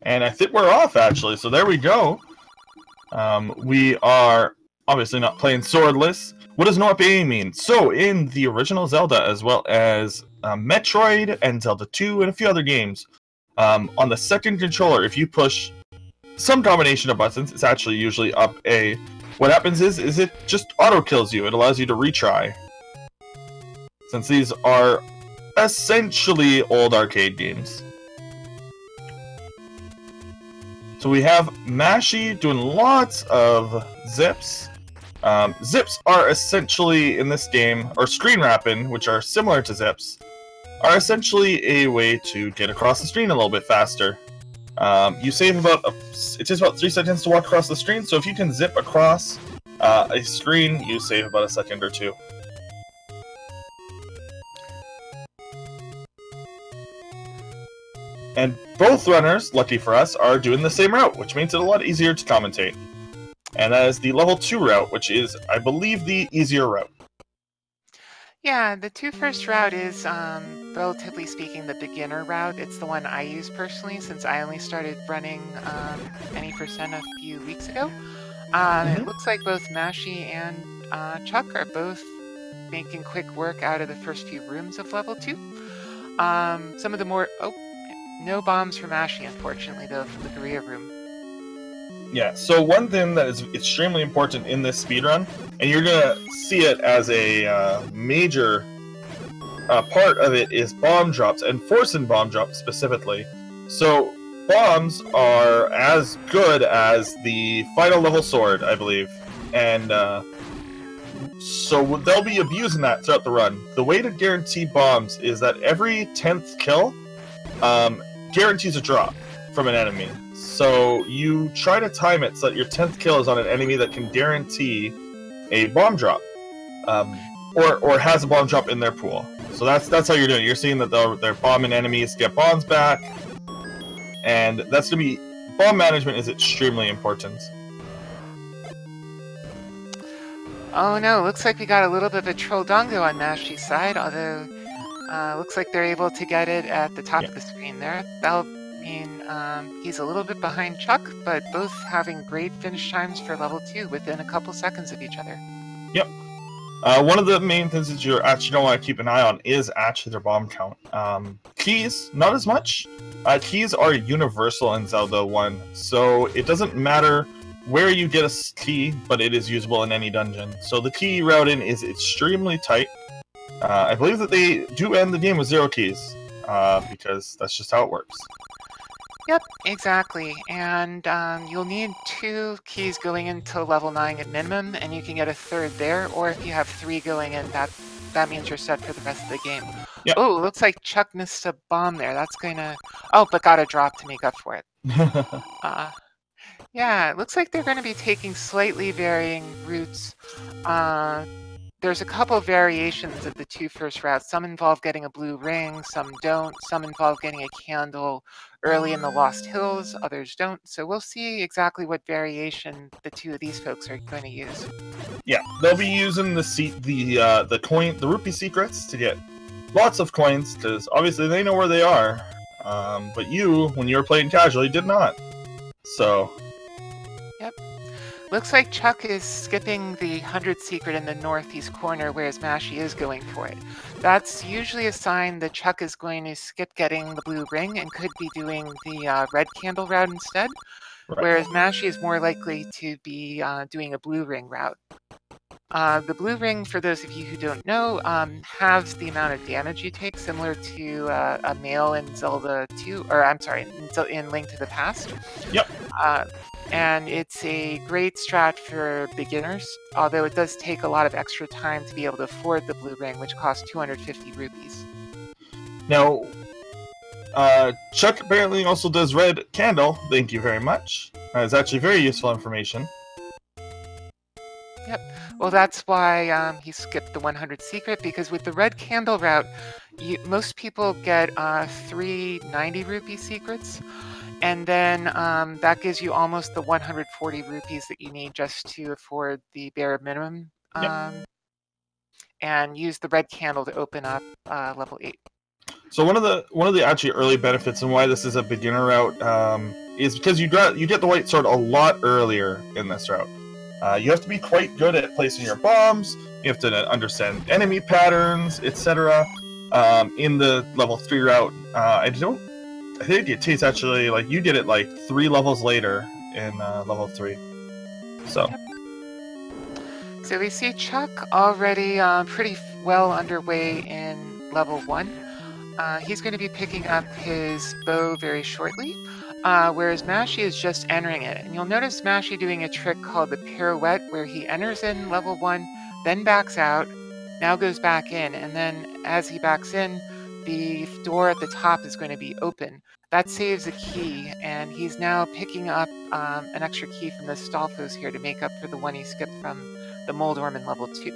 And I think we're off, actually, so there we go. We are obviously not playing swordless. What does Up+A mean? So, in the original Zelda, as well as Metroid and Zelda 2 and a few other games, on the second controller, if you push some combination of buttons, it's actually usually Up+A. What happens is it just auto-kills you. It allows you to retry. Since these are essentially old arcade games. So we have Mashy doing lots of zips. Zips are essentially, in this game, or screen wrapping, which are similar to zips, are essentially a way to get across the screen a little bit faster. You save it takes about 3 seconds to walk across the screen, so if you can zip across a screen, you save about a second or two. And both runners, lucky for us, are doing the same route, which makes it a lot easier to commentate. And that is the level 2 route, which is, I believe, the easier route. Yeah, the first route is, relatively speaking, the beginner route. It's the one I use personally, since I only started running any% a few weeks ago. It looks like both Mashy and Chuck are both making quick work out of the first few rooms of level 2. Some of the more... Oh, no bombs for Mashy, unfortunately, though, from the Korea room. Yeah, so one thing that is extremely important in this speedrun, and you're going to see it as a major part of it, is bomb drops, and forcing bomb drops specifically. So, bombs are as good as the final level sword, I believe. And so they'll be abusing that throughout the run. The way to guarantee bombs is that every 10th kill guarantees a drop from an enemy. So you try to time it so that your 10th kill is on an enemy that can guarantee a bomb drop, or has a bomb drop in their pool. So that's how you're doing it. You're seeing that they're bombing enemies, get bombs back, and that's gonna be bomb management is extremely important. Oh no, looks like we got a little bit of a Trolldongo on Mashy's side, although looks like they're able to get it at the top of the screen there. That'll mean he's a little bit behind Chuck, but both having great finish times for level 2 within a couple seconds of each other. Yep. One of the main things that you actually don't want to keep an eye on is actually their bomb count. Keys, not as much. Keys are universal in Zelda 1, so it doesn't matter where you get a key, but it is usable in any dungeon. So the key routing is extremely tight. I believe that they do end the game with 0 keys, because that's just how it works. Yep, exactly. And you'll need 2 keys going into level 9 at minimum, and you can get a 3rd there, or if you have 3 going in, that means you're set for the rest of the game. Yep. Oh, looks like Chuck missed a bomb there. That's gonna... Oh, but got a drop to make up for it. Yeah, it looks like they're going to be taking slightly varying routes. There's a couple of variations of the 2 first routes. Some involve getting a blue ring, some don't. Some involve getting a candle early in the Lost Hills, others don't. So we'll see exactly what variation the 2 of these folks are going to use. Yeah, they'll be using the rupee secrets to get lots of coins, because obviously they know where they are. But you, when you were playing casually, did not. So... Yep. Looks like Chuck is skipping the 100 secret in the northeast corner, whereas Mashy is going for it. That's usually a sign that Chuck is going to skip getting the blue ring and could be doing the red candle route instead, whereas Mashy is more likely to be doing a blue ring route. The blue ring, for those of you who don't know, halves the amount of damage you take, similar to a male in Zelda 2, or I'm sorry, in Link to the Past. Yep. And it's a great strat for beginners, although it does take a lot of extra time to be able to afford the blue ring, which costs 250 rupees. Now, Chuck apparently also does red candle. Thank you very much. That's actually very useful information. Yep. Well, that's why he skipped the 100 secret, because with the red candle route, most people get 3 90 rupee secrets. And then that gives you almost the 140 rupees that you need just to afford the bare minimum. And use the red candle to open up level 8. So one of the actually early benefits and why this is a beginner route is because you get the white sword a lot earlier in this route. You have to be quite good at placing your bombs. You have to understand enemy patterns, etc. In the level 3 route, I think it takes actually like you did it like 3 levels later in level 3. So. So we see Chuck already pretty well underway in level 1. He's going to be picking up his bow very shortly, whereas Mashy is just entering it. And you'll notice Mashy doing a trick called the pirouette, where he enters in level 1, then backs out, now goes back in, and then as he backs in, the door at the top is going to be open. That saves a key, and he's now picking up an extra key from the Stalfos here to make up for the one he skipped from the Moldorm in level 2.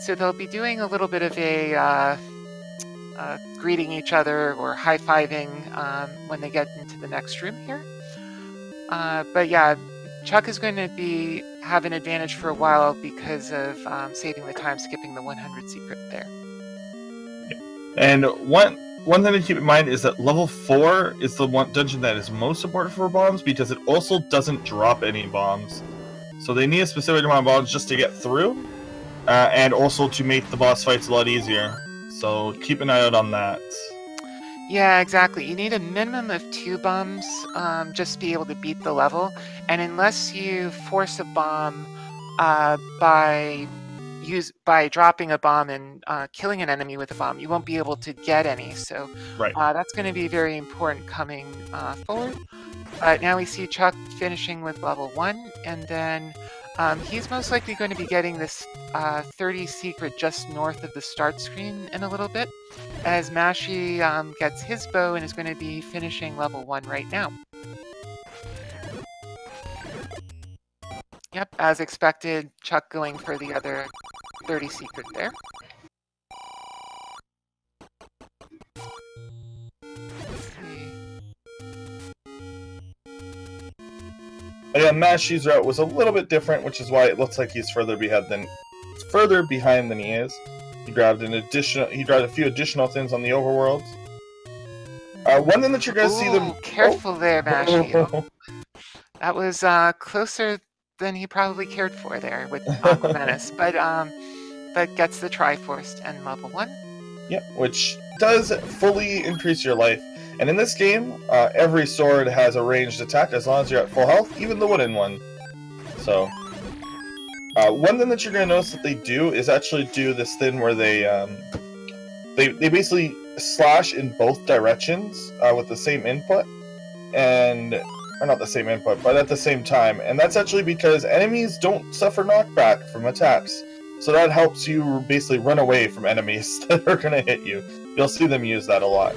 So they'll be doing a little bit of a greeting each other or high-fiving when they get into the next room here. But yeah, Chuck is going to have an advantage for a while because of saving the time skipping the 100 secret there. And one thing to keep in mind is that level 4 is the one dungeon that is most important for bombs because it also doesn't drop any bombs. So they need a specific amount of bombs just to get through, and also to make the boss fights a lot easier. So keep an eye out on that. Yeah, exactly. You need a minimum of 2 bombs just to be able to beat the level. And unless you force a bomb by dropping a bomb and killing an enemy with a bomb, you won't be able to get any. So that's going to be very important coming forward. But now we see Chuck finishing with level 1, and then he's most likely going to be getting this 30 secret just north of the start screen in a little bit, as Mashy gets his bow and is going to be finishing level 1 right now. Yep, as expected, Chuck going for the other 30 secret there. But yeah, Mashy's route was a little bit different, which is why it looks like he's further behind than he is. He grabbed a few additional things on the overworld. One thing that you're gonna see them. Careful there, Mashy. That was closer than he probably cared for there with Aqua Menace, but gets the Triforce and level 1. Yep, which does fully increase your life. And in this game, every sword has a ranged attack as long as you're at full health, even the wooden one. So, one thing that you're going to notice that they do is actually do this thing where they basically slash in both directions with the same input, or not the same input, but at the same time. And that's actually because enemies don't suffer knockback from attacks. So that helps you basically run away from enemies that are going to hit you. You'll see them use that a lot.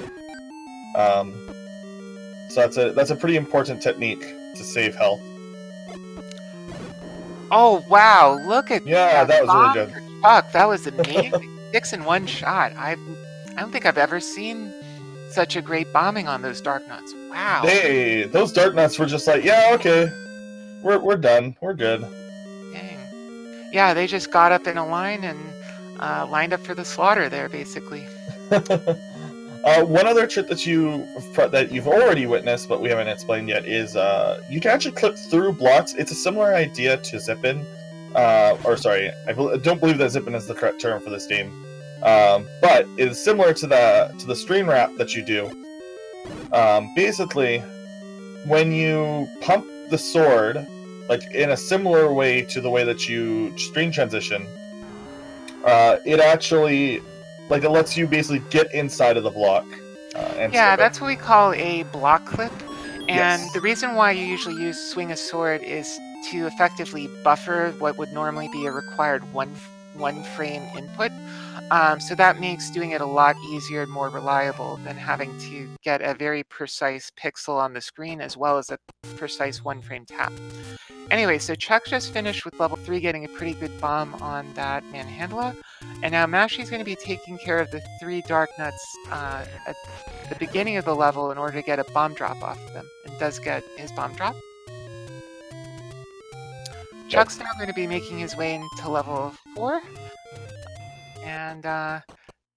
So that's a pretty important technique to save health. Oh wow! Look at that was really good. Fuck, that was amazing. 6 in 1 shot. I don't think I've ever seen such a great bombing on those Dark Nuts. Wow. Hey, those Dark Nuts were just like, yeah, okay, we're done, we're good. Dang. Yeah, they just got up in a line and lined up for the slaughter there, basically. One other trick that you've already witnessed, but we haven't explained yet, is you can actually clip through blocks. It's a similar idea to zipping, or sorry, I don't believe that zipping is the correct term for this game, but it is similar to the screen wrap that you do. Basically, when you pump the sword, like in a similar way to the way that you screen transition, it actually. Like, it lets you basically get inside of the block. Yeah, that's what we call a block clip. And Yes. the reason why you usually use swing a sword is to effectively buffer what would normally be a required one frame input. So that makes doing it a lot easier and more reliable than having to get a very precise pixel on the screen as well as a precise 1 frame tap. Anyway, so Chuck just finished with level 3 getting a pretty good bomb on that Manhandla. And now Mashy's going to be taking care of the 3 Dark Nuts at the beginning of the level in order to get a bomb drop off of them. And does get his bomb drop. Chuck's now going to be making his way into level 4. And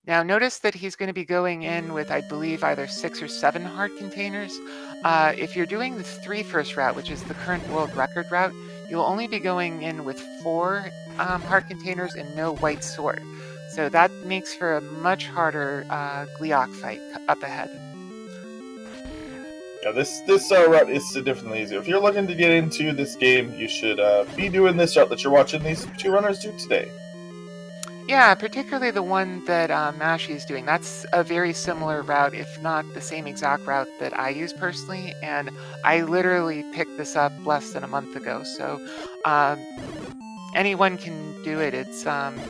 Now notice that he's going to be going in with, I believe, either 6 or 7 heart containers. If you're doing the 3 first route, which is the current world record route, you'll only be going in with 4 heart containers and no white sword. So that makes for a much harder Gleeok fight up ahead. Yeah, this route is significantly easier. If you're looking to get into this game, you should be doing this route that you're watching these 2 runners do today. Yeah, particularly the one that Mashi is doing. That's a very similar route, if not the same exact route that I use personally. And I literally picked this up less than a month ago. So anyone can do it. It's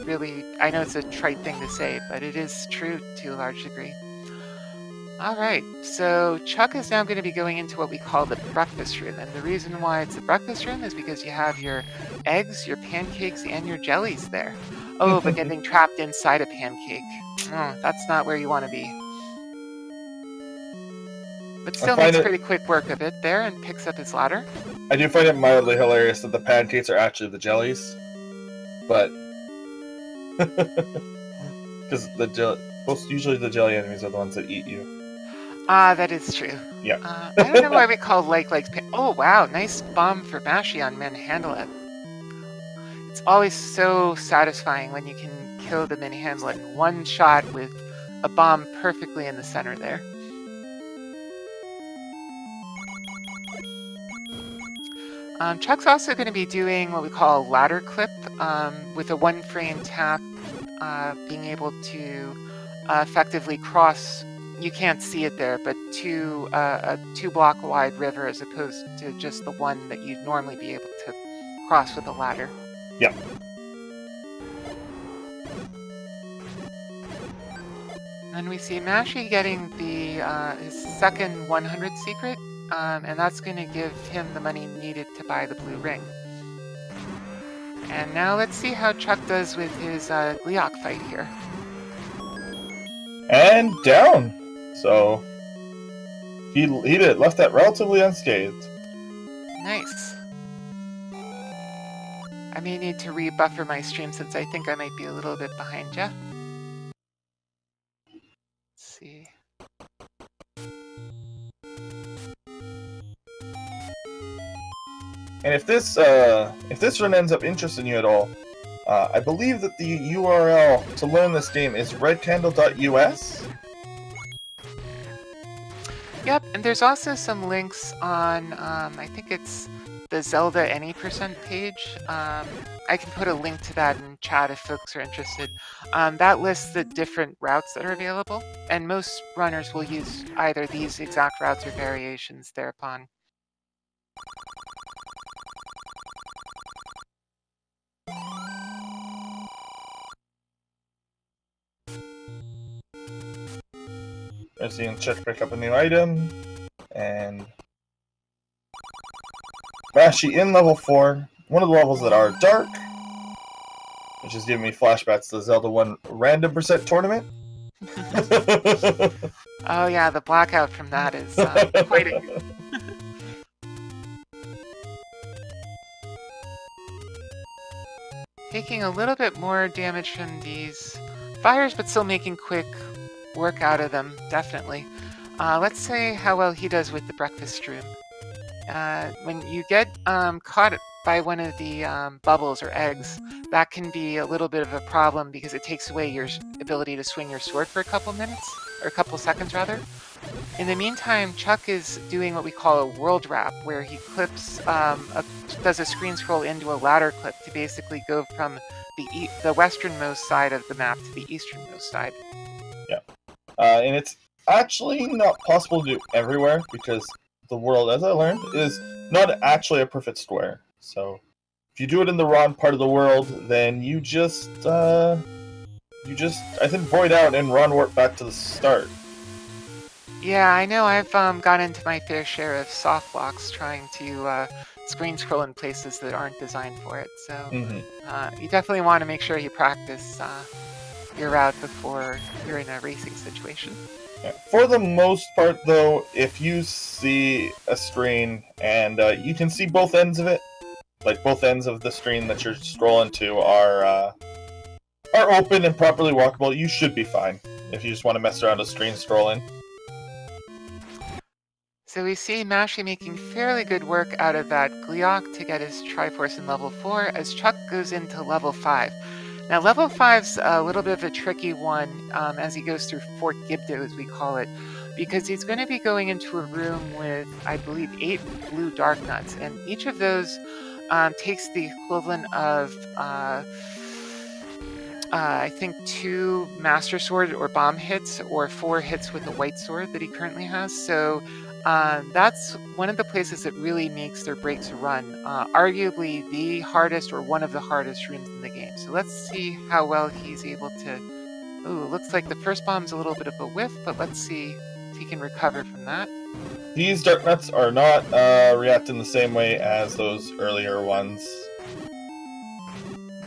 really, I know it's a trite thing to say, but it is true to a large degree. All right, so Chuck is now going to be going into what we call the breakfast room. And the reason why it's the breakfast room is because you have your eggs, your pancakes, and your jellies there. Oh, but getting trapped inside a pancake. Oh, that's not where you want to be. But still makes pretty quick work of it there and picks up his ladder. I do find it mildly hilarious that the pancakes are actually the jellies. But... because usually the jelly enemies are the ones that eat you. That is true. Yeah. I don't know why we call likes oh, wow, nice bomb for Mashi on Manhandle. It's always so satisfying when you can kill the Manhandle in one shot with a bomb perfectly in the center there. Chuck's also going to be doing what we call a ladder clip with a 1-frame tap, being able to effectively cross. You can't see it there, but a 2-block wide river as opposed to just the one that you'd normally be able to cross with a ladder. Yep. And we see Mashi getting his second 100 secret, and that's going to give him the money needed to buy the blue ring. And now let's see how Chuck does with his Gleeok fight here. And down! So, he left that relatively unscathed. Nice. I may need to rebuffer my stream since I think I might be a little bit behind you. Let's see. And if this run ends up interesting you at all, I believe that the URL to learn this game is redcandle.us. Yep, and there's also some links on, I think it's the Zelda Any % page. I can put a link to that in chat if folks are interested. That lists the different routes that are available, and most runners will use either these exact routes or variations thereupon. As you can check, pick up a new item, and Mashi in level 4, one of the levels that are dark, which is giving me flashbacks to the Zelda 1 random % tournament. Oh yeah, the blackout from that is quite a... Taking a little bit more damage from these fires, but still making quick work out of them, definitely. Let's say how well he does with the breakfast room. When you get caught by one of the bubbles or eggs, that can be a little bit of a problem because it takes away your ability to swing your sword for a couple minutes, or a couple seconds rather. In the meantime, Chuck is doing what we call a world wrap, where he clips, does a screen scroll into a ladder clip to basically go from the westernmost side of the map to the easternmost side. Yeah. And it's actually not possible to do everywhere, because the world, as I learned, is not actually a perfect square. So, if you do it in the wrong part of the world, then you just, I think, void out and run warp back to the start. Yeah, I know. I've gone into my fair share of soft blocks trying to screen scroll in places that aren't designed for it. So, you definitely want to make sure you practice your route before you're in a racing situation. Yeah. For the most part, though, if you see a screen and you can see both ends of it, like both ends of the screen that you're scrolling to are are open and properly walkable, you should be fine if you just want to mess around with screen scrolling. So we see Mashi making fairly good work out of that Gleeok to get his Triforce in level 4 as Chuck goes into level 5. Now level 5's a little bit of a tricky one as he goes through Fort Gibdo, as we call it, because he's going to be going into a room with, I believe, 8 blue dark nuts, and each of those takes the equivalent of I think 2 Master Sword or bomb hits, or 4 hits with the White Sword that he currently has. So that's one of the places that really makes or breaks a run. Arguably the hardest or one of the hardest rooms in the game. So let's see how well he's able to... Ooh, looks like the first bomb's a little bit of a whiff, but let's see if he can recover from that. These dark nuts are not reacting the same way as those earlier ones.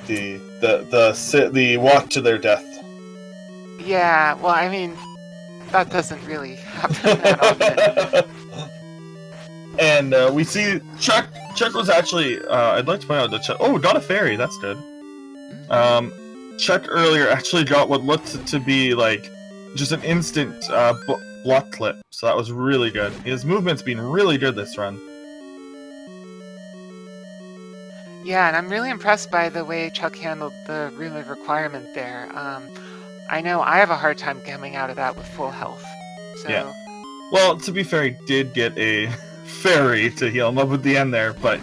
The walk to their death. Yeah, well, I mean, that doesn't really happen that often. And we see Chuck was actually, I'd like to point out that Chuck, got a fairy, that's good. Chuck earlier actually got what looked to be like just an instant block clip, so that was really good. His movement's been really good this run. Yeah, and I'm really impressed by the way Chuck handled the Room of Requirement there. I know I have a hard time coming out of that with full health. So. Yeah. Well, to be fair, he did get a fairy to heal him up at the end there, but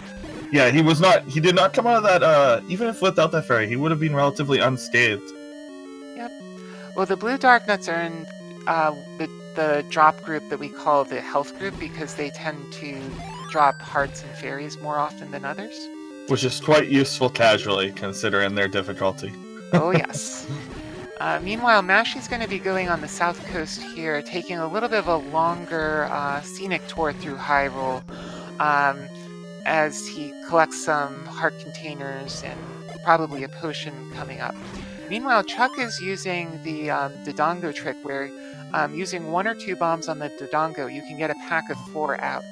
yeah, he did not come out of that, even if without that fairy, he would have been relatively unscathed. Yep. Well, the blue dark nuts are in the drop group that we call the health group because they tend to drop hearts and fairies more often than others. Which is quite useful casually, considering their difficulty. Oh, yes. Meanwhile, Mashi's going to be going on the south coast here, taking a little bit of a longer scenic tour through Hyrule as he collects some heart containers and probably a potion coming up. Meanwhile, Chuck is using the Dodongo trick where using 1 or 2 bombs on the Dodongo, you can get a pack of 4 out.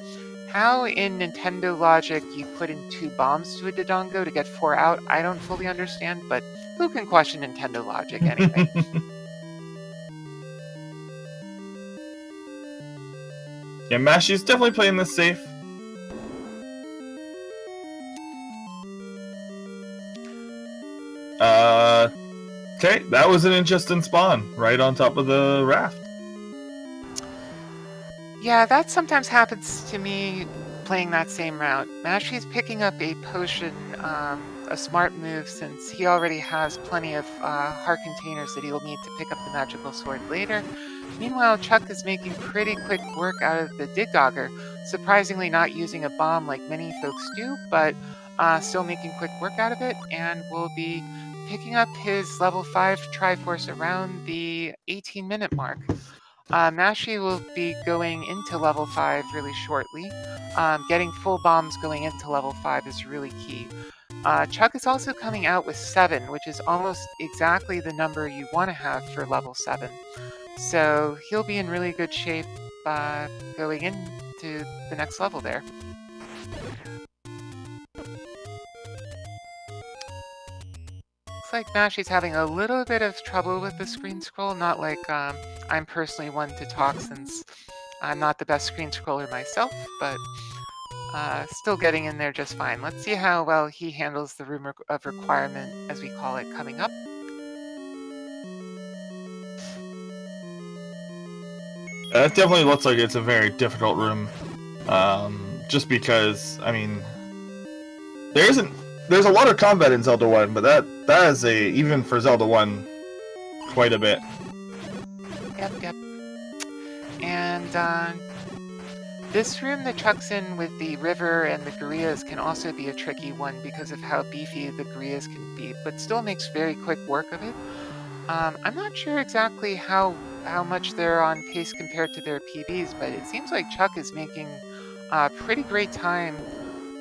How in Nintendo logic you put in 2 bombs to a Dodongo to get 4 out, I don't fully understand, but who can question Nintendo logic anyway? Yeah, Mashi's definitely playing this safe. Okay, that was an interesting spawn, right on top of the raft. Yeah, that sometimes happens to me playing that same route. Mashi's picking up a potion, a smart move, since he already has plenty of heart containers that he'll need to pick up the magical sword later. Meanwhile, Chuck is making pretty quick work out of the Dig Dogger, surprisingly not using a bomb like many folks do, but still making quick work out of it, and will be picking up his level 5 Triforce around the 18-minute mark. Mashi will be going into level 5 really shortly. Getting full bombs going into level 5 is really key. Chuck is also coming out with 7, which is almost exactly the number you want to have for level 7. So he'll be in really good shape going into the next level there. Looks like Mashi's having a little bit of trouble with the screen scroll, not like I'm personally one to talk since I'm not the best screen scroller myself, but still getting in there just fine. Let's see how well he handles the Room of Requirement, as we call it, coming up. It definitely looks like it's a very difficult room, just because, I mean, there's a lot of combat in Zelda 1, but that is even for Zelda 1, quite a bit. Yep. And this room that Chuck's in with the river and the gorillas can also be a tricky one because of how beefy the gorillas can be, but still makes very quick work of it. I'm not sure exactly how much they're on pace compared to their PBs, but it seems like Chuck is making pretty great time,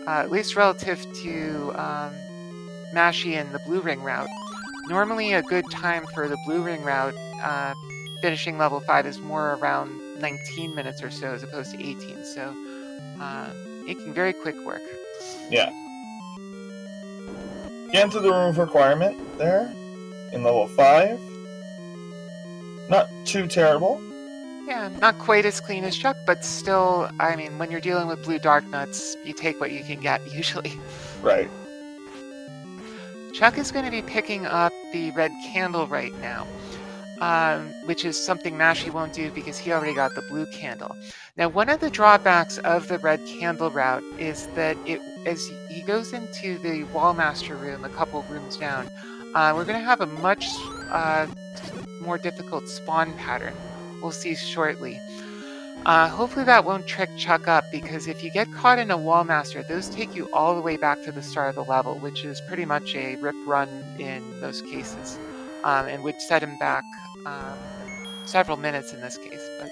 at least relative to Mashi and the Blue Ring route. Normally a good time for the Blue Ring route, finishing level 5, is more around 19 minutes or so as opposed to 18, so making very quick work. Yeah. Get into the Room of Requirement there. in level 5. Not too terrible. Yeah, not quite as clean as Chuck, but still, I mean, when you're dealing with blue dark nuts, you take what you can get, usually. Right. Chuck is going to be picking up the red candle right now, which is something Mashy won't do because he already got the blue candle. Now, one of the drawbacks of the red candle route is that as he goes into the Wallmaster room, a couple rooms down, we're going to have a much more difficult spawn pattern. We'll see shortly. Hopefully that won't trick Chuck up, because if you get caught in a Wallmaster, those take you all the way back to the start of the level, which is pretty much a rip run in most cases, and would set him back several minutes in this case. But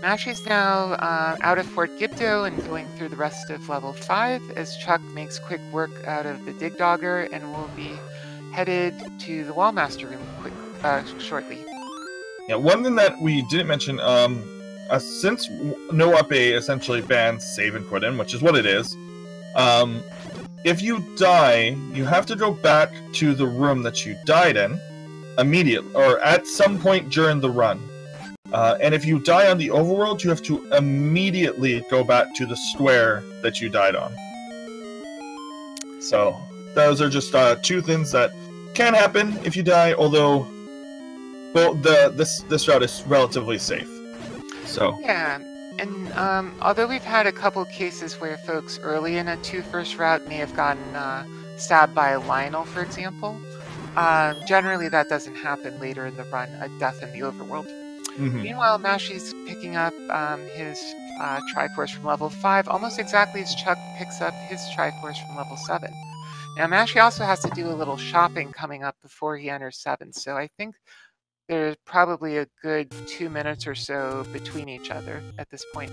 Mashy's now out of Fort Gibdo and going through the rest of level 5 as Chuck makes quick work out of the Dig Dogger and will be headed to the Wallmaster room shortly. Yeah, one thing that we didn't mention, since no Up+A essentially bans save and quit in, which is what it is, if you die, you have to go back to the room that you died in immediately, or at some point during the run. And if you die on the overworld, you have to immediately go back to the square that you died on. So, those are just two things that can happen if you die, although well, this route is relatively safe. So yeah, and although we've had a couple cases where folks early in a 2-1 route may have gotten stabbed by a Lionel, for example, generally that doesn't happen later in the run, a death in the overworld. Mm-hmm. Meanwhile, Mashy's picking up his Triforce from level 5, almost exactly as Chuck picks up his Triforce from level 7. Now, Mashy also has to do a little shopping coming up before he enters 7, so I think there's probably a good 2 minutes or so between each other at this point.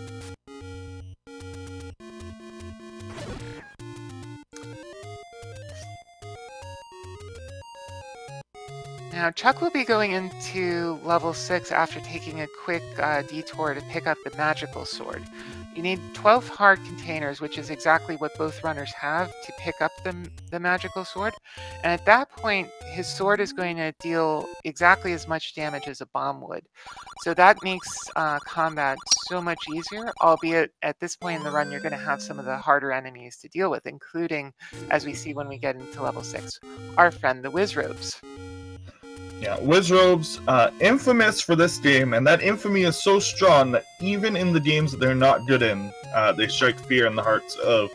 Now, Chuck will be going into level 6 after taking a quick detour to pick up the magical sword. You need 12 hard containers, which is exactly what both runners have, to pick up the magical sword. And at that point, his sword is going to deal exactly as much damage as a bomb would. So that makes combat so much easier, albeit at this point in the run, you're going to have some of the harder enemies to deal with, including, as we see when we get into level 6, our friend the Wizrobes. Yeah, Wizrobes, infamous for this game, and that infamy is so strong that even in the games that they're not good in, they strike fear in the hearts of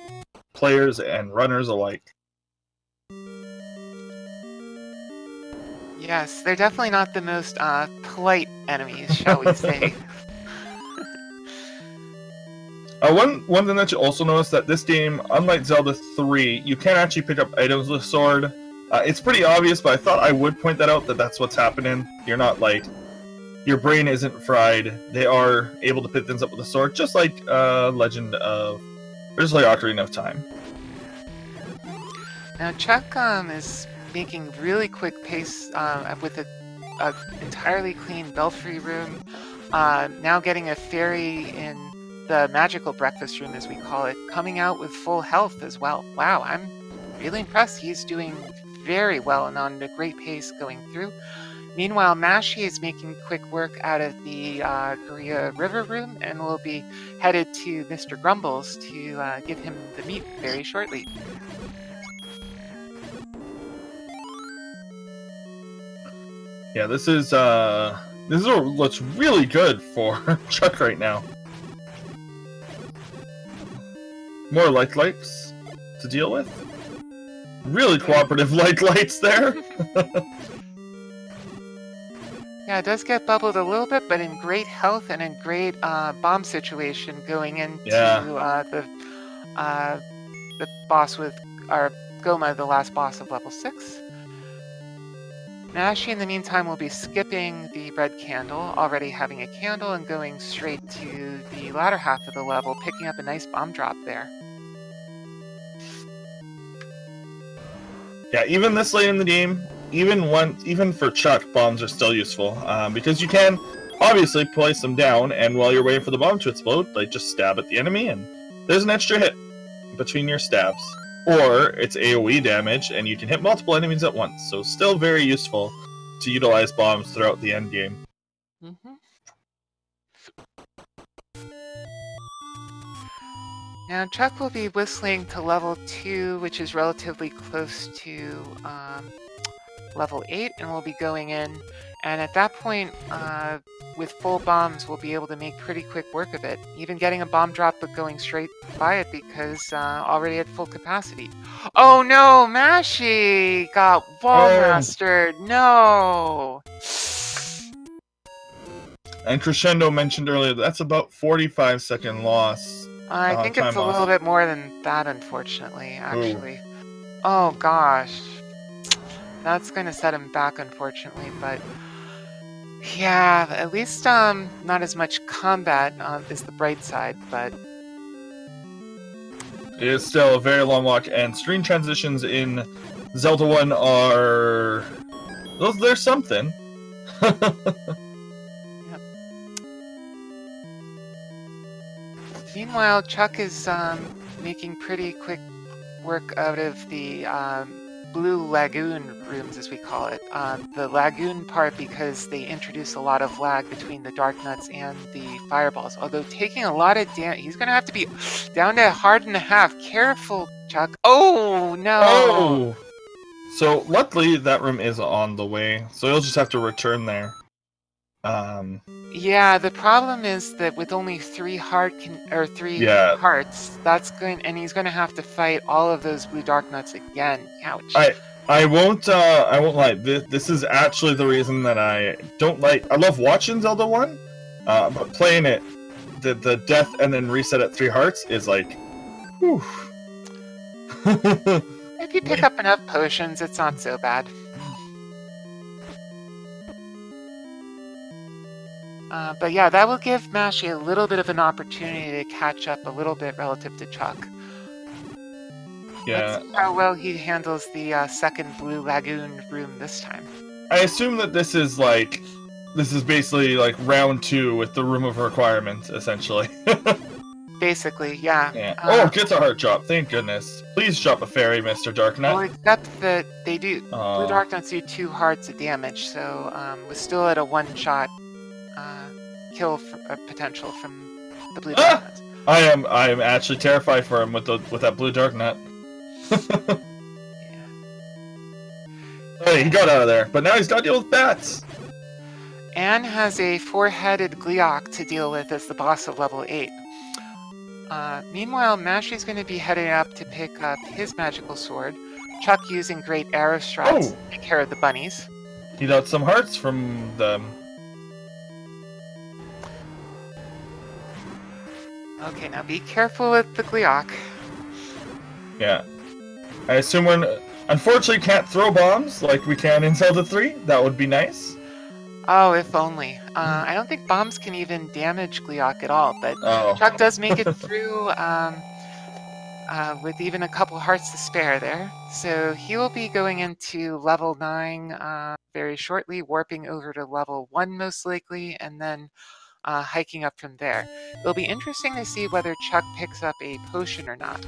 players and runners alike. Yes, they're definitely not the most polite enemies, shall we say. One thing that you also notice that this game, unlike Zelda 3, you can actually pick up items with sword. It's pretty obvious, but I thought I would point that out, that that's what's happening. You're not, like, your brain isn't fried. They are able to pick things up with a sword, just like Legend of... or just like Ocarina of Time. Now, Chuck is making really quick pace with an entirely clean belfry room. Now getting a fairy in the magical breakfast room, as we call it, coming out with full health as well. Wow, I'm really impressed. He's doing very well and on a great pace going through. Meanwhile, Mashy is making quick work out of the Korea River room and will be headed to Mr. Grumbles to give him the meat very shortly. Yeah, this is what's really good for Chuck right now. More lights to deal with. Really cooperative lights there. Yeah, it does get bubbled a little bit, but in great health and in great bomb situation going into the boss with our Goma, the last boss of level 6. Mashy, in the meantime, will be skipping the red candle, already having a candle, and going straight to the latter half of the level, picking up a nice bomb drop there. Yeah, even this late in the game, even for Chuck, bombs are still useful, because you can obviously place them down, and while you're waiting for the bomb to explode, like, just stab at the enemy, and there's an extra hit between your stabs. or it's AoE damage, and you can hit multiple enemies at once. So still very useful to utilize bombs throughout the end game. Mm-hmm. Now Chuck will be whistling to level 2, which is relatively close to level 8, and we'll be going in. And at that point, with full bombs, we'll be able to make pretty quick work of it. Even getting a bomb drop, but going straight by it because already at full capacity. Oh no, Mashy got wall mastered. No. And Crescendo mentioned earlier that's about 45-second loss. I think it's a little bit more than that, unfortunately. Actually. Ooh. Oh gosh. That's going to set him back, unfortunately, but yeah, at least not as much combat is the bright side, but it is still a very long walk, and screen transitions in Zelda 1 are... There's something. Yep. Meanwhile, Chuck is making pretty quick work out of the Blue Lagoon rooms, as we call it. The Lagoon part because they introduce a lot of lag between the Dark Nuts and the Fireballs. Although taking a lot of damage, he's going to have to be down to heart and a half. Careful, Chuck. Oh, no. Oh! So, luckily, that room is on the way, so you'll just have to return there. Yeah, the problem is that with only 3 hearts, that's going, and he's going to have to fight all of those blue Dark Nuts again. Ouch. I won't lie. This is actually the reason that I don't like. I love watching Zelda 1, but playing it, the death and then reset at 3 hearts is like, whew. If you pick up enough potions, it's not so bad. But yeah, that will give Mashy a little bit of an opportunity to catch up a little bit relative to Chuck. Yeah. Let's see how well he handles the second Blue Lagoon room this time. I assume that this is basically like round 2 with the Room of Requirement, essentially. Basically, yeah. Oh, gets a heart drop. Thank goodness. Please drop a fairy, Mr. Darknut. Well, except that they do. Blue Dark Nuts do 2 hearts of damage, so we're still at a 1-shot kill potential from the Blue Dark Nuts. I am actually terrified for him with that Blue Dark Nut. Yeah. Hey, he got out of there, but now he's got to deal with bats. Anne has a 4-headed Gleeok to deal with as the boss of level 8. Meanwhile, Mashy's going to be heading up to pick up his magical sword. Chuck using great arrow strats to take care of the bunnies. He got some hearts from them. Okay, now be careful with the Gleeok. Yeah. I assume we're... Unfortunately, can't throw bombs like we can in Zelda 3. That would be nice. Oh, if only. I don't think bombs can even damage Gleeok at all, but Chuck does make it through with even a couple hearts to spare there. So he will be going into level 9 very shortly, warping over to level 1 most likely, and then hiking up from there. It'll be interesting to see whether Chuck picks up a potion or not.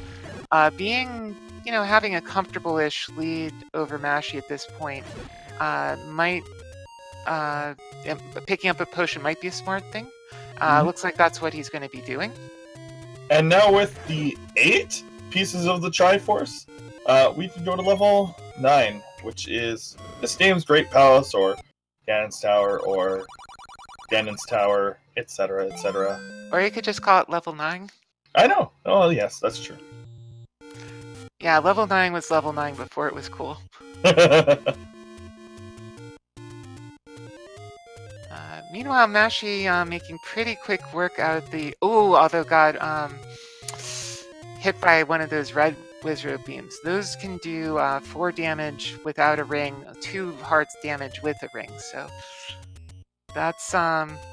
Having a comfortable-ish lead over Mashy at this point picking up a potion might be a smart thing. Looks like that's what he's going to be doing. And now with the 8 pieces of the Triforce, we can go to level 9, which is this game's Great Palace, or Ganon's Tower, or Ganon's Tower, etc., etc. Or you could just call it level 9. I know. Oh, yes, that's true. Yeah, level 9 was level 9 before it was cool. Meanwhile, Mashy making pretty quick work out of the... although got hit by one of those red wizard beams. Those can do 4 damage without a ring, 2 hearts damage with a ring. So that's...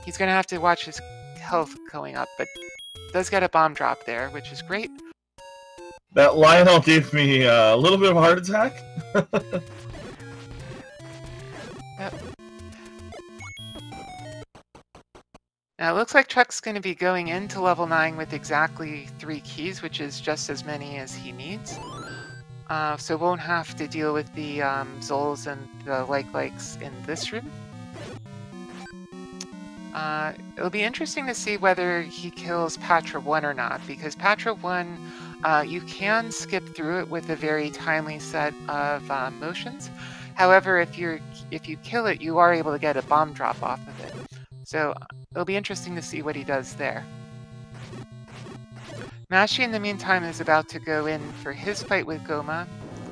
he's going to have to watch his health going up, but does get a bomb drop there, which is great. That Lionel gave me a little bit of a heart attack. Yep. Now it looks like Chuck's going to be going into level 9 with exactly 3 keys, which is just as many as he needs. So won't have to deal with the Zols and the likes in this room. It'll be interesting to see whether he kills Patra 1 or not, because Patra 1, you can skip through it with a very timely set of motions. However, if you kill it, you are able to get a bomb drop off of it. So it'll be interesting to see what he does there. Mashi, in the meantime, is about to go in for his fight with Goma.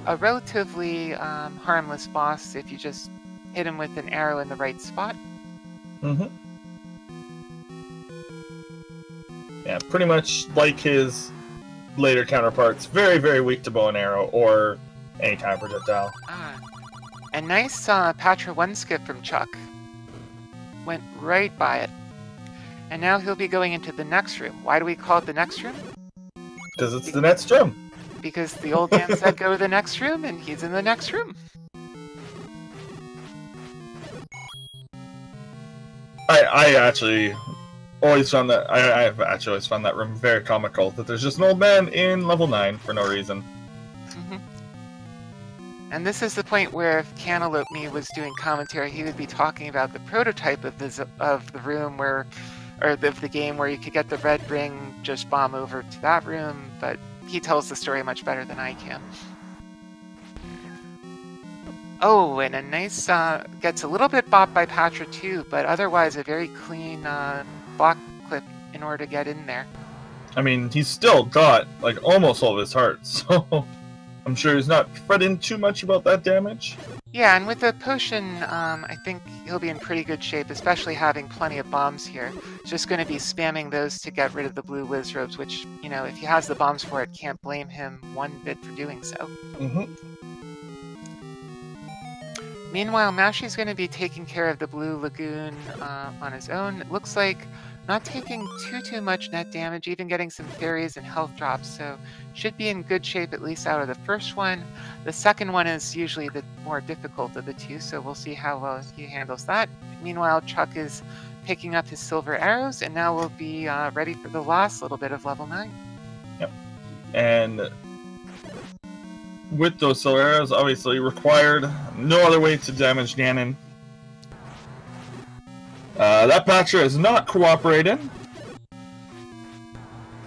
A relatively harmless boss if you just hit him with an arrow in the right spot. Mm-hmm. Yeah, pretty much like his later counterparts. Very, very weak to bow and arrow or any kind of projectile. A nice Patra 1 skip from Chuck. Went right by it. And now he'll be going into the next room. Why do we call it the next room? Because it's the next room. Because the old man said go to the next room, and he's in the next room. I actually always found that I've actually always found that room very comical. That there's just an old man in level 9 for no reason. Mm-hmm. And this is the point where if Cantaloupe Me was doing commentary, he would be talking about the prototype of the room where, or of the game where you could get the red ring, just bomb over to that room. But he tells the story much better than I can. Oh, and a nice, gets a little bit bopped by Patra too, but otherwise a very clean block clip in order to get in there. I mean, he's still got, like, almost all of his heart, so I'm sure he's not fretting too much about that damage. Yeah, and with the potion, I think he'll be in pretty good shape, especially having plenty of bombs here. Just going to be spamming those to get rid of the blue Wizrobes, which, you know, if he has the bombs for it, can't blame him one bit for doing so. Mm-hmm. Meanwhile, Mashi's going to be taking care of the Blue Lagoon on his own. It looks like not taking too much net damage, even getting some fairies and health drops, so should be in good shape at least out of the first one. The second one is usually the more difficult of the two, so we'll see how well he handles that. Meanwhile, Chuck is picking up his silver arrows, and now we'll be ready for the last little bit of level 9. Yep. And with those silver arrows, obviously required no other way to damage Ganon. That Patra is not cooperating.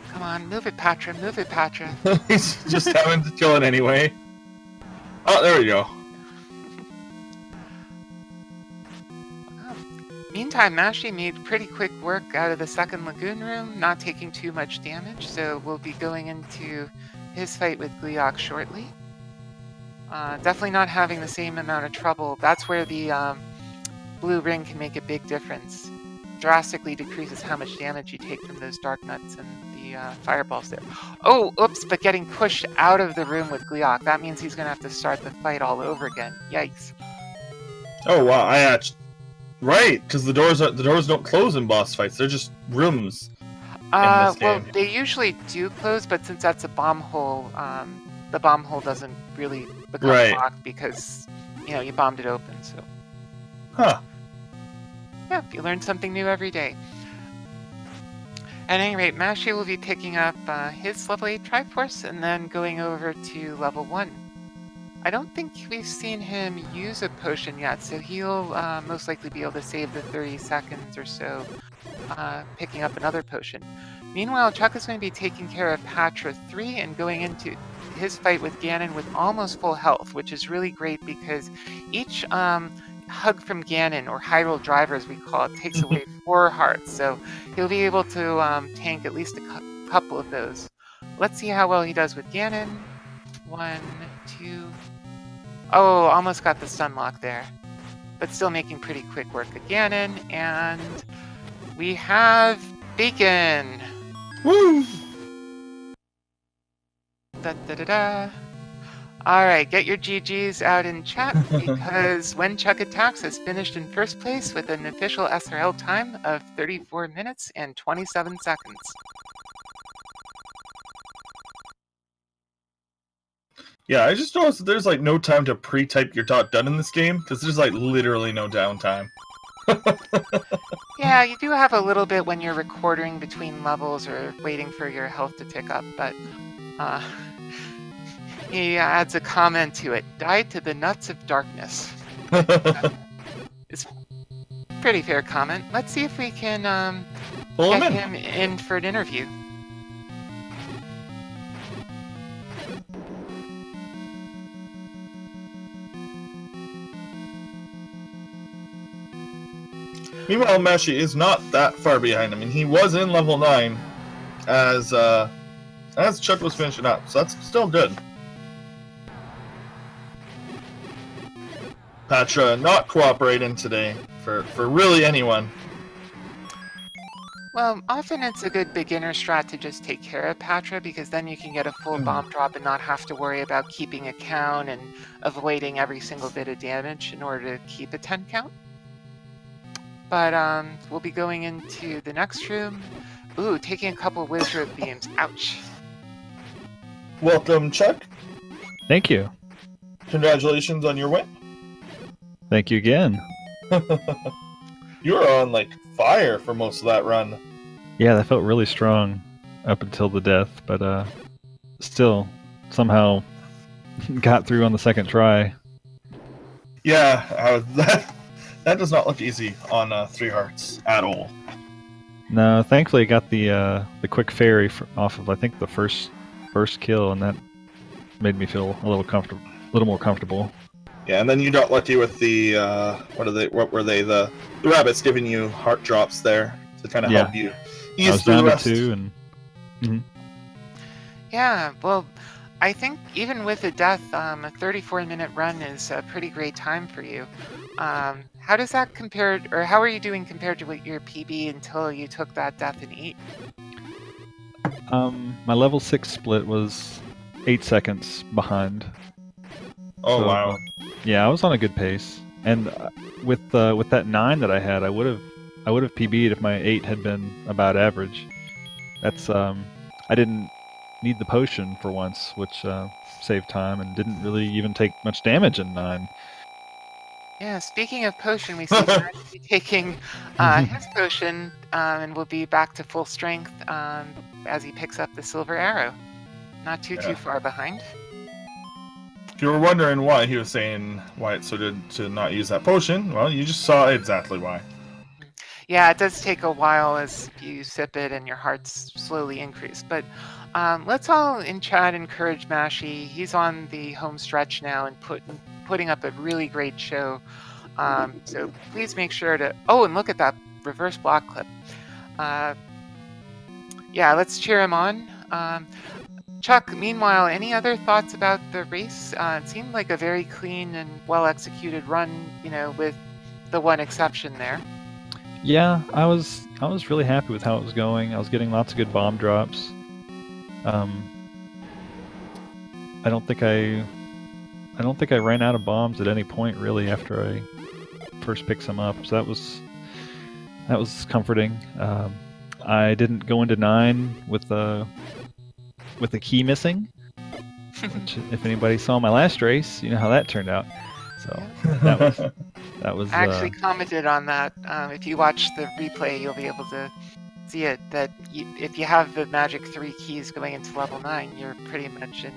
Come on, move it, Patra, move it, Patra. He's just having to kill it anyway. Oh, there we go. Meantime, Mashi made pretty quick work out of the second Lagoon room, not taking too much damage, so we'll be going into his fight with Gleeok shortly. Definitely not having the same amount of trouble. That's where the blue ring can make a big difference. Drastically decreases how much damage you take from those dark nuts and the fireballs there. Oh, oops, but getting pushed out of the room with Gleeok. That means he's going to have to start the fight all over again. Yikes. Oh, wow. Right, because the doors don't close in boss fights. They're just rooms in this game. Well, they usually do close, but since that's a bomb hole, the bomb hole doesn't really become locked because, you know, you bombed it open, so. Huh. Yeah, you learn something new every day. At any rate, Mashi will be picking up his level 8 Triforce and then going over to level 1. I don't think we've seen him use a potion yet, so he'll most likely be able to save the 30 seconds or so picking up another potion. Meanwhile, Chuck is going to be taking care of Patra 3 and going into his fight with Ganon with almost full health, which is really great because each hug from Ganon, or Hyrule Driver as we call it, takes away 4 hearts, so he'll be able to tank at least a couple of those. Let's see how well he does with Ganon. 1, 2... Oh, almost got the stun lock there, but still making pretty quick work of Ganon, and we have Bacon! Woo! Da-da-da-da. Alright, get your GGs out in chat, because When Chuck Attacks has finished in first place with an official SRL time of 34 minutes and 27 seconds. Yeah, I just noticed that there's like no time to pre-type your dot done in this game, because there's like literally no downtime. Yeah, you do have a little bit when you're recording between levels or waiting for your health to tick up, but He adds a comment to it. Died to the nuts of darkness. It's a pretty fair comment. Let's see if we can get him in for an interview. Meanwhile, Mashi is not that far behind. I mean, he was in level 9 as Chuck was finishing up, so that's still good. Patra not cooperating today for really anyone. Well, often it's a good beginner strat to just take care of Patra, because then you can get a full bomb drop and not have to worry about keeping a count and avoiding every single bit of damage in order to keep a 10 count. But we'll be going into the next room. Ooh, taking a couple wizard beams. Ouch. Welcome, Chuck. Thank you. Congratulations on your win. Thank you again. You were on like fire for most of that run. Yeah, that felt really strong up until the death, but still somehow got through on the second try. Yeah, that does not look easy on 3 hearts at all. No, thankfully I got the quick fairy off of I think the first kill, and that made me feel a little more comfortable. Yeah, and then you got lucky with the what were they? The rabbits giving you heart drops there to kind of help you ease through the rest. Too, and yeah, well, I think even with a death, a 34-minute run is a pretty great time for you. How does that compare, or how are you doing compared to what your PB until you took that death in 8? My level 6 split was 8 seconds behind. Oh, so, wow. Yeah, I was on a good pace, and with that 9 that I had, I would have PB'd if my 8 had been about average. That's I didn't need the potion for once, which saved time and didn't really even take much damage in 9. Yeah, speaking of potion, we see Matt be taking his potion and will be back to full strength as he picks up the silver arrow. Not too far behind. If you were wondering why he was saying why it's so good to not use that potion, well, you just saw exactly why. Yeah, it does take a while as you sip it and your hearts slowly increase. But let's all in chat encourage Mashi. He's on the home stretch now and putting up a really great show. So please make sure to... Oh, and look at that reverse block clip. Yeah, let's cheer him on. Chuck, meanwhile, any other thoughts about the race? It seemed like a very clean and well-executed run, with the one exception there. Yeah, I was really happy with how it was going. I was getting lots of good bomb drops. I don't think I ran out of bombs at any point really after I first picked some up, so that was comforting. I didn't go into 9 with the key missing, which if anybody saw my last race, you know how that turned out. So that was. I actually commented on that. If you watch the replay, you'll be able to see it. That if you have the magic 3 keys going into level 9, you're pretty much in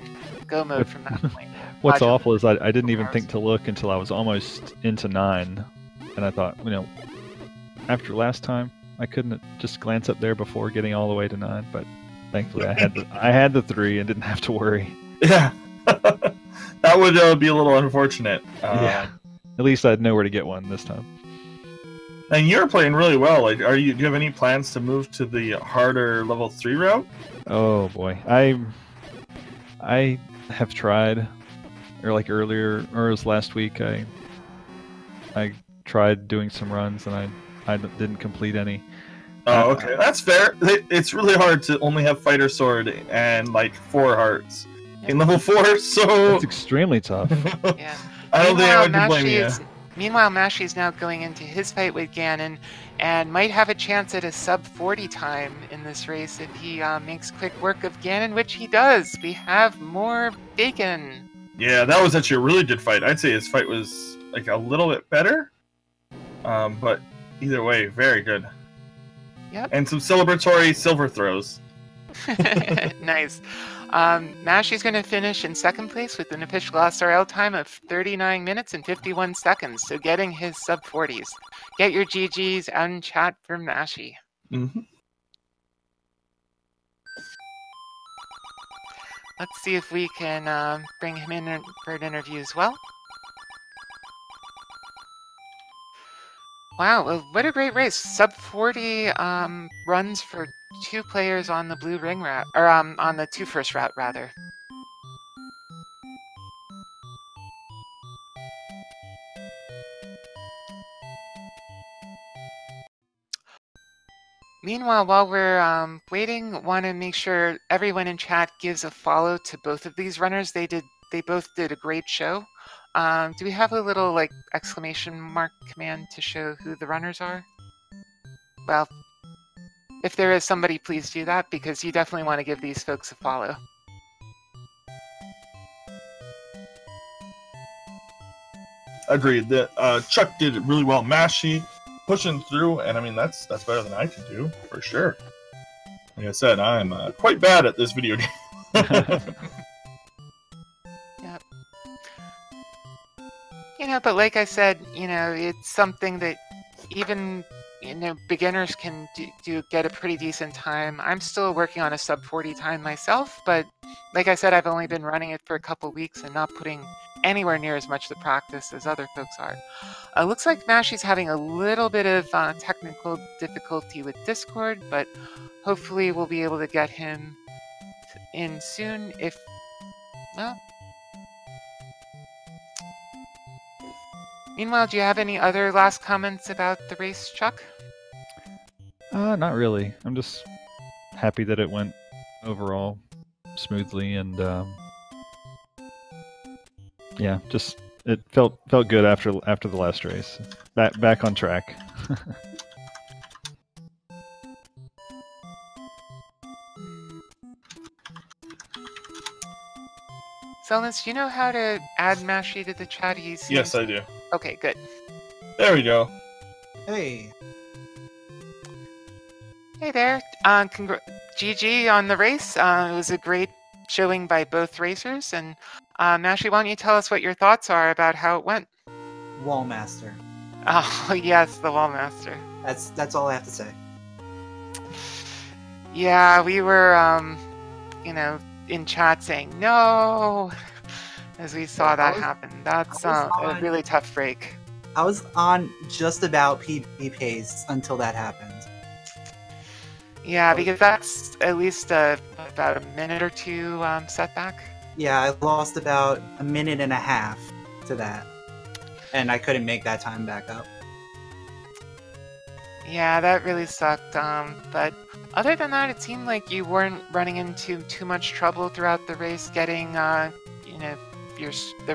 go mode from that point. What's awful is I didn't even think to look until I was almost into 9, and I thought, after last time, I couldn't just glance up there before getting all the way to 9, but thankfully I had the 3 and didn't have to worry. Yeah, that would be a little unfortunate. Yeah, at least I'd know where to get one this time. And you're playing really well. Like, do you have any plans to move to the harder level 3 route? Oh boy, I have tried, or like earlier, or it was last week, I tried doing some runs and I didn't complete any. Oh, okay, that's fair. It's really hard to only have fighter sword and like 4 hearts in level 4, so it's extremely tough. Yeah. I don't think I would blame you. Meanwhile, Mashi's now going into his fight with Ganon and might have a chance at a sub 40 time in this race if he makes quick work of Ganon, which he does. We have more bacon. Yeah, that was actually a really good fight. I'd say his fight was like a little bit better, but either way, very good. Yep. And some celebratory silver throws. Nice. Mashy's going to finish in second place with an official SRL time of 39 minutes and 51 seconds, so getting his sub-40s. Get your GGs out in chat for Mashy. Mm-hmm. Let's see if we can bring him in for an interview as well. Wow, well, what a great race. Sub-40 runs for 2 players on the blue ring route, or on the 2 first route, rather. Meanwhile, while we're waiting, want to make sure everyone in chat gives a follow to both of these runners. They both did a great show. Do we have a little like exclamation mark command to show who the runners are? Well, if there is somebody, please do that, because you definitely want to give these folks a follow. Agreed. That Chuck did really well. Mashy pushing through, and I mean that's better than I can do for sure. Like I said, I'm quite bad at this video game. Yep. You know, but like I said, you know, it's something that even beginners can get a pretty decent time. I'm still working on a sub-40 time myself, but like I said, I've only been running it for a couple weeks and not putting anywhere near as much to practice as other folks are. Looks like Mashy's having a little bit of technical difficulty with Discord, but hopefully we'll be able to get him in soon if, well... Meanwhile, do you have any other last comments about the race, Chuck? Not really. I'm just happy that it went overall smoothly, and yeah, just it felt good after the last race. Back on track. Zelda, do you know how to add Mashy to the chat? Yes, I do. Okay, good. There we go. Hey. Hey there. GG on the race. It was a great showing by both racers. And Mashy, why don't you tell us what your thoughts are about how it went? Wallmaster. Oh, yes, the Wallmaster. That's all I have to say. Yeah, we were, in chat saying no as we saw that happen. That's a really tough break. I was on just about PB pace until that happened. Yeah, because that's at least about a minute or two setback. Yeah, I lost about a minute and a half to that, and I couldn't make that time back up. Yeah, that really sucked. But other than that, it seemed like you weren't running into too much trouble throughout the race, getting the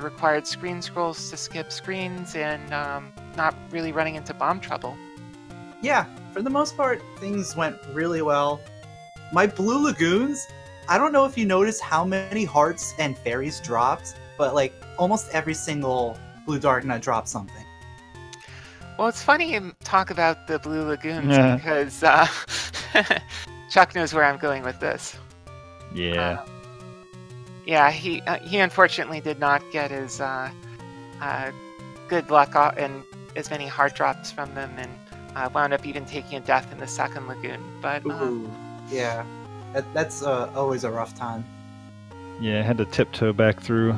required screen scrolls to skip screens, and not really running into bomb trouble. Yeah, for the most part, things went really well. My Blue Lagoons, I don't know if you noticed how many hearts and fairies dropped, but like almost every single Blue Darknut dropped something. Well, it's funny you talk about the Blue Lagoons because Chuck knows where I'm going with this. Yeah. Yeah, he unfortunately did not get his good luck and as many heart drops from them, and wound up even taking a death in the second lagoon. But ooh, yeah, that's always a rough time. Yeah, I had to tiptoe back through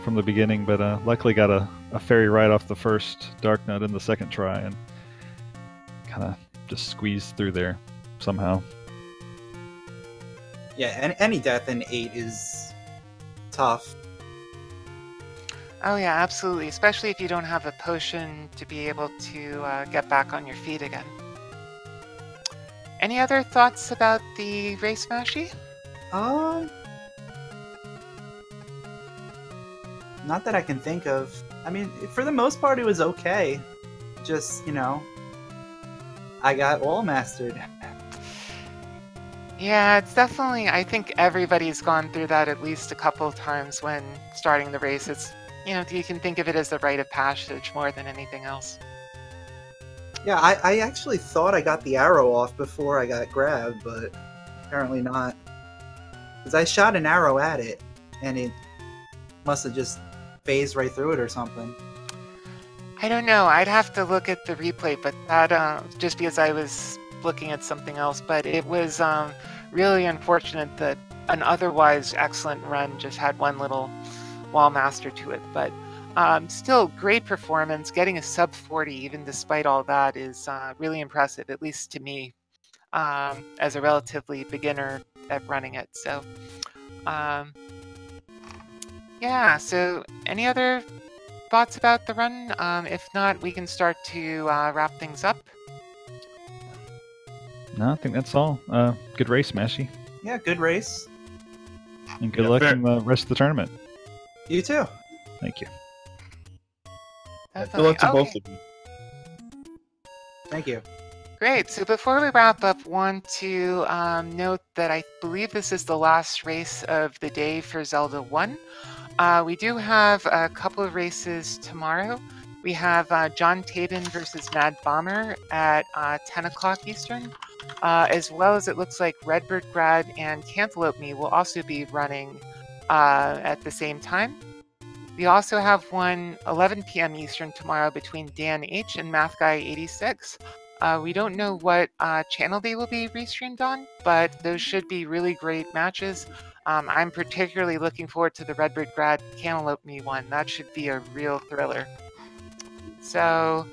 from the beginning, but luckily got a fairy right off the first Darknut in the second try, and kind of just squeezed through there somehow. Yeah, any death in 8 is tough. Oh yeah, absolutely. Especially if you don't have a potion to be able to get back on your feet again. Any other thoughts about the race, Mashy? Not that I can think of. I mean, for the most part, it was okay. Just, I got all mastered. Yeah, it's definitely, I think everybody's gone through that at least a couple of times when starting the race. It's, you can think of it as a rite of passage more than anything else. Yeah, I actually thought I got the arrow off before I got grabbed, but apparently not. Because I shot an arrow at it, and it must have just phased right through it or something. I don't know. I'd have to look at the replay, but that just because I was looking at something else. But it was really unfortunate that an otherwise excellent run just had one little wall master to it. But still, great performance. Getting a sub 40, even despite all that, is really impressive, at least to me, as a relatively beginner at running it. So, yeah. So, any other thoughts about the run? If not, we can start to wrap things up. No, I think that's all. Good race, Mashy. Yeah, good race. And good luck in the rest of the tournament. You too. Thank you. Good luck to both of you. Thank you. Great. So before we wrap up, want to note that I believe this is the last race of the day for Zelda 1. We do have a couple of races tomorrow. We have John Tabin versus Mad Bomber at 10 o'clock Eastern, as well as it looks like Redbird Grad and Cantaloupe Me will also be running at the same time. We also have one 11 p.m. Eastern tomorrow between Dan H. and Math Guy 86. We don't know what channel they will be restreamed on, but those should be really great matches. I'm particularly looking forward to the Redbird Grad Cantaloupe Me one. That should be a real thriller. So,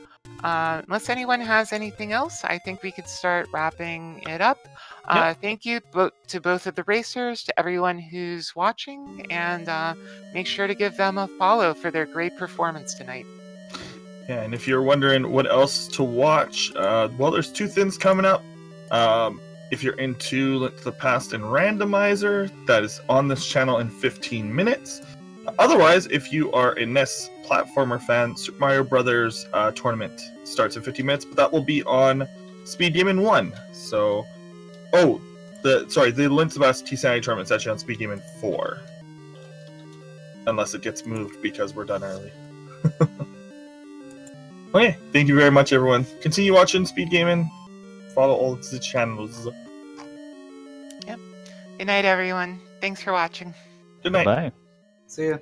unless anyone has anything else, I think we could start wrapping it up. Thank you to both of the racers, to everyone who's watching, and make sure to give them a follow for their great performance tonight. Yeah, and if you're wondering what else to watch, well, there's two things coming up. If you're into Link to the Past and Randomizer, that is on this channel in 15 minutes. Otherwise, if you are a NES platformer fan, Super Mario Brothers tournament starts in 15 minutes, but that will be on Speed Demon 1. So, the Link to the Past T-Sanity tournament is actually on Speed Demon 4. Unless it gets moved because we're done early. Okay, thank you very much, everyone. Continue watching Speed Gaming. Follow all the channels. Yep. Good night, everyone. Thanks for watching. Good night. Bye. See ya.